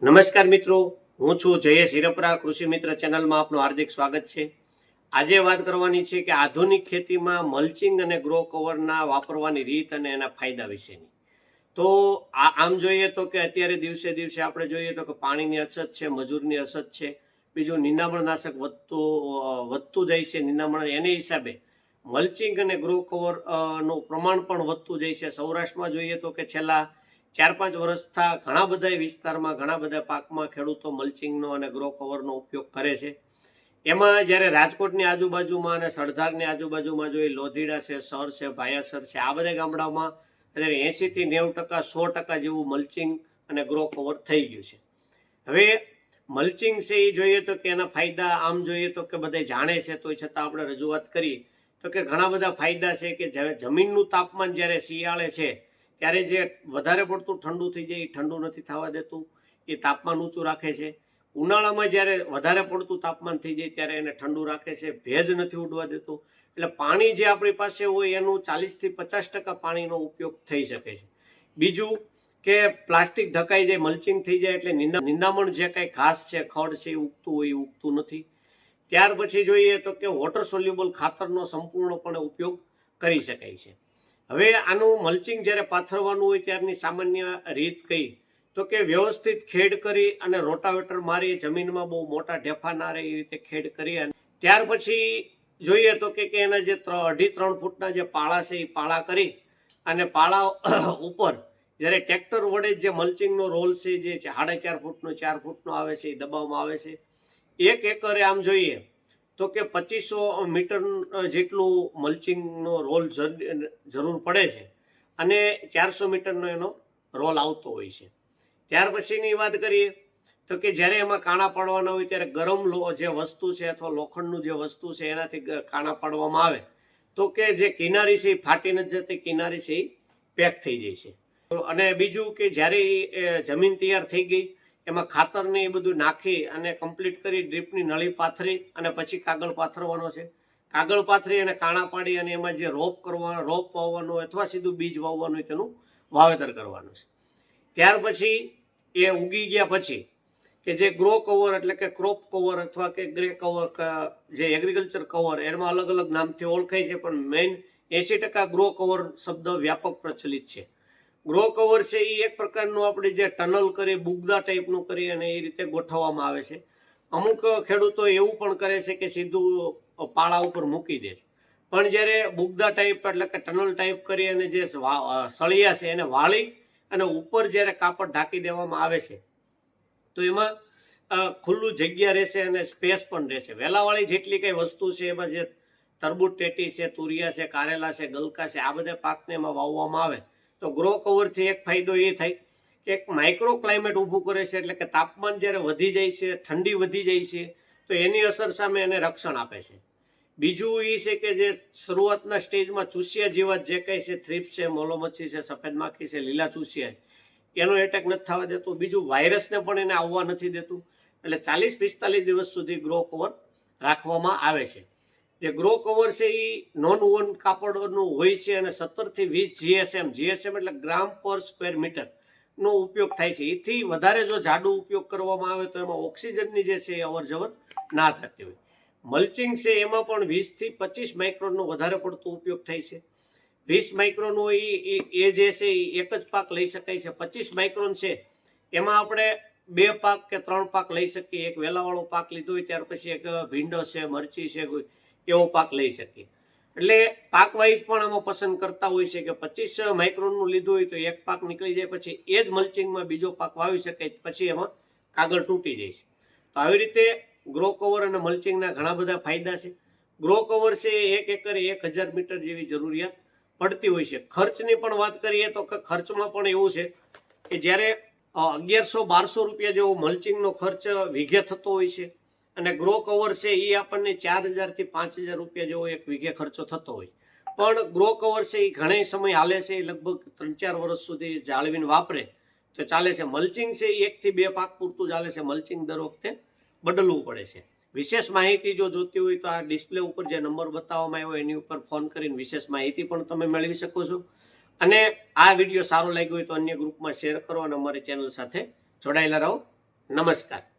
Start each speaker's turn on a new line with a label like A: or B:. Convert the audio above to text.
A: નમસ્કાર મિત્રો, હું છું જયેશ હિરપરા. કૃષિ મિત્ર ચેનલમાં આપનું હાર્દિક સ્વાગત છે. આજે વાત કરવાની છે કે આધુનિક ખેતીમાં મલ્ચિંગ અને ગ્રો કવરના વાપરવાની રીત અને એના ફાયદા વિશેની. તો આમ જોઈએ તો કે અત્યારે દિવસે દિવસે આપણે જોઈએ તો કે પાણીની અછત છે, મજૂરની અછત છે, બીજું નિંદામણનાશક વધતું જાય છે. નિંદામણ એને હિસાબે મલ્ચિંગ અને ગ્રો કવર નું પ્રમાણ પણ વધતું જાય છે. સૌરાષ્ટ્રમાં જોઈએ તો કે છેલ્લા 4-5 વર્ષથી ઘણા બધા વિસ્તારમાં ઘણા બધા પાકમાં ખેડૂતો મલ્ચિંગનો અને ગ્રો કવરનો ઉપયોગ કરે છે. એમાં જ્યારે રાજકોટની આજુબાજુમાં અને સળધારની આજુબાજુમાં જોઈએ, લોધીડા છે, સર છે, ભાયાસર છે, આ બધા ગામડાઓમાં અત્યારે 80 થી 90%, 100% જેવું મલ્ચિંગ અને ગ્રો કવર થઈ ગયું છે. હવે મલ્ચિંગ છે એ જોઈએ તો કે એના ફાયદા આમ જોઈએ તો કે બધા જાણે છે, તો છતાં આપણે રજૂઆત કરી તો કે ઘણા બધા ફાયદા છે કે જમીનનું તાપમાન જ્યારે શિયાળે છે ત્યારે જે વધારે પડતું ઠંડુ થઈ જાય એ ઠંડુ નથી થવા દેતું, એ તાપમાન ઊંચું રાખે છે. ઉનાળામાં જ્યારે વધારે પડતું તાપમાન થઈ જાય ત્યારે એને ઠંડુ રાખે છે, ભેજ નથી ઉડવા દેતું. એટલે પાણી જે આપણી પાસે હોય એનું 40 થી 50% પાણીનો ઉપયોગ થઈ શકે છે. બીજું કે પ્લાસ્ટિક ઢકાઈ જાય, મલ્ચિંગ થઈ જાય એટલે નિંદામણ જે કાંઈ ઘાસ છે, ખડ છે, એ ઉગતું હોય એ ઉગતું નથી. ત્યાર પછી જોઈએ તો કે વોટર સોલ્યુબલ ખાતરનો સંપૂર્ણપણે ઉપયોગ કરી શકાય છે. હવે આનું મલ્ચિંગ જ્યારે પાથરવાનું હોય ત્યારની સામાન્ય રીત કઈ તો કે વ્યવસ્થિત ખેડ કરી અને રોટાવેટર મારી જમીનમાં બહુ મોટા ઢેફા ના રહે એ રીતે ખેડ કરી અને ત્યાર પછી જોઈએ તો કે એના જે 2.5-3 ફૂટના જે પાળા છે એ પાળા કરી અને પાળા ઉપર જ્યારે ટ્રેક્ટર વડે જે મલ્ચિંગનો રોલ છે જે 4.5 ફૂટનો 4 ફૂટનો આવે છે એ દબાવવામાં આવે છે. 1 એકરે આમ જોઈએ તો કે 2500 મીટર જેટલું મલ્ચિંગનો રોલ જરૂર પડે છે અને 400 મીટરનો એનો રોલ આવતો હોય છે. ત્યાર પછીની વાત કરીએ તો કે જ્યારે એમાં કાણા પાડવાના હોય ત્યારે ગરમ જે વસ્તુ છે અથવા લોખંડનું જે વસ્તુ છે એનાથી કાણા પાડવામાં આવે તો કે જે કિનારી છે એ ફાટી નથી જતી, કિનારી છે એ પેક થઈ જાય છે. અને બીજું કે જ્યારે જમીન તૈયાર થઈ ગઈ એમાં ખાતરને એ બધું નાખી અને કમ્પ્લીટ કરી ડ્રીપની નળી પાથરી અને પછી કાગળ પાથરવાનો છે. કાગળ પાથરી અને કાણા પાડી અને એમાં જે રોપ વાવવાનો હોય અથવા સીધું બીજ વાવવાનું હોય તેનું વાવેતર કરવાનું છે. ત્યાર પછી એ ઉગી ગયા પછી કે જે ગ્રો કવર એટલે કે ક્રોપ કવર અથવા કે ગ્રે કવર જે એગ્રીકલ્ચર કવર એમાં અલગ અલગ નામથી ઓળખાય છે, પણ મેઇન 80% ગ્રો કવર શબ્દ વ્યાપક પ્રચલિત છે. ગ્રો કવર છે એ એક પ્રકારનું આપણે જે ટનલ કરી બુગદા ટાઈપનું કરી અને એ રીતે ગોઠવવામાં આવે છે. અમુક ખેડૂતો એવું પણ કરે છે કે સીધું પાળા ઉપર મૂકી દે છે, પણ જ્યારે બુગદા ટાઈપ એટલે કે ટનલ ટાઈપ કરી અને જે સળિયા છે એને વાળી અને ઉપર જ્યારે કાપડ ઢાંકી દેવામાં આવે છે તો એમાં ખુલ્લું જગ્યા રહેશે અને સ્પેસ પણ રહેશે. વેલાવાળી જેટલી કંઈ વસ્તુ છે એમાં જે તરબૂચ ટેટી છે, તુરિયા છે, કારેલા છે, ગલકા છે, આ બધા પાકને એમાં વાવવામાં આવે તો ગ્રો કવરથી એક ફાયદો એ થાય કે એક માઇક્રો ક્લાઇમેટ ઊભું કરે છે. એટલે કે તાપમાન જ્યારે વધી જાય છે, ઠંડી વધી જાય છે તો એની અસર સામે એને રક્ષણ આપે છે. બીજું એ છે કે જે શરૂઆતના સ્ટેજમાં ચૂસિયા જીવાત જે કંઈ છે, થ્રિપ્સ છે, મોલોમચ્છી છે, સફેદ માખી છે, લીલા ચૂસિયા, એનો એટેક નથી થવા દેતું. બીજું વાયરસને પણ એને આવવા નથી દેતું. એટલે 40-45 દિવસ સુધી ગ્રો કવર રાખવામાં આવે છે. જે ગ્રો કવર છે એ નોન વોન કાપડનું હોય છે અને 17 થી 20 GSM એટલે ગ્રામ પર સ્ક્વેર મીટર નો ઉપયોગ થાય છે. એથી વધારે જો જાડુ ઉપયોગ કરવામાં આવે તો એમાં ઓક્સિજનની જે છે એ અવર જવર ના થતી હોય. મલ્ચિંગ છે એમાં પણ 20 થી 25 માઇક્રોનનો વધારે પડતો ઉપયોગ થાય છે. 20 માઇક્રોનનો એ જે છે એ એક જ પાક લઈ શકાય છે. 25 માઇક્રોન છે એમાં આપણે 2 પાક કે 3 પાક લઈ શકીએ. એક વેલાવાળો પાક લીધો હોય ત્યાર પછી એક ભીંડો છે, મરચી છે, એવો પાક લઈ શકીએ. એટલે પાક વાઇઝ પણ આમાં પસંદ કરતા હોય છે કે 25 માઇક્રોનનું લીધું હોય તો એક પાક નીકળી જાય પછી એ જ મલ્ચિંગમાં બીજો પાક વાવી શકાય, પછી એમાં કાગળ તૂટી જાય છે. તો આવી રીતે ગ્રો કવર અને મલ્ચિંગના ઘણા બધા ફાયદા છે. ગ્રો કવર છે 1 એકરે 1000 મીટર જેવી જરૂરિયાત પડતી હોય છે. ખર્ચની પણ વાત કરીએ તો ખર્ચમાં પણ એવું છે કે જ્યારે 1100-1200 રૂપિયા જેવો મલ્ચિંગનો ખર્ચ વીઘે થતો હોય છે અને ગ્રો કવર છે એ આપણને 4000 થી 5000 રૂપિયા જેવો એક વીઘે ખર્ચો થતો હોય. પણ ગ્રો કવર છે એ ઘણા સમય હાલે છે, લગભગ 3-4 વર્ષ સુધી જાળવીને વાપરે તો ચાલે છે. મલ્ચિંગ છે એ 1 થી 2 પાક પૂરતું ચાલે છે. મલ્ચિંગ દર વખતે બદલવું પડે છે. વિશેષ માહિતી જો જોતી હોય તો આ ડિસ્પ્લે ઉપર જે નંબર બતાવવામાં આવ્યો એની ઉપર ફોન કરીને વિશેષ માહિતી પણ તમે મેળવી શકો છો. અને આ વિડીયો સારો લાગ્યો હોય તો અન્ય ગ્રુપમાં શેર કરો અને અમારી ચેનલ સાથે જોડાયેલા રહો. નમસ્કાર.